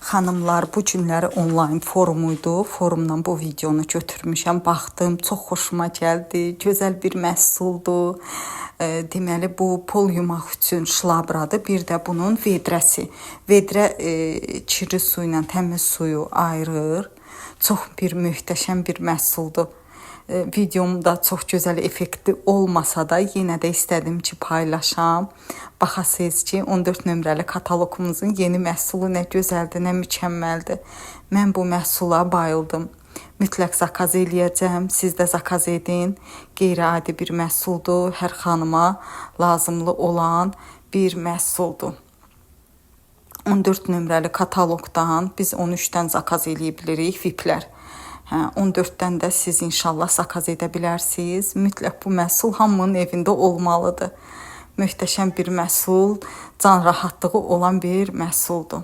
Xanımlar, bu günləri onlayn forumuydu. Forumdan bu videonu götürmüşəm, baxdım, çox xoşuma gəldi. Gözəl bir məhsuldur. Deməli, bu pol yumaq üçün şlabradır. Bir də bunun vedrəsi. Vedrə kirli su ilə təmiz suyu ayırır. Çox bir möhtəşəm bir məhsuldur. Videomda çox gözəl effektli olmasa da yenə də istədim ki paylaşam. Baxasınız ki 14 nömrəli kataloqumuzun yeni məhsulu nə gözəldir, nə mükəmməldir. Mən bu məhsula bayıldım. Mütləq zakaz eləyəcəm. Siz də zakaz edin. Qeyri-adi bir məhsuldur. Hər xanıma lazımlı olan bir məhsuldur. 14 nömrəli kataloqdan biz 13-dən zakaz eləyə bilirik VIP-lər. 14-dən də siz inşallah zakaz edə bilərsiniz. Mütləq bu məhsul hamının evində olmalıdır. Möhtəşəm bir məhsul, can rahatlığı olan bir məhsuldur.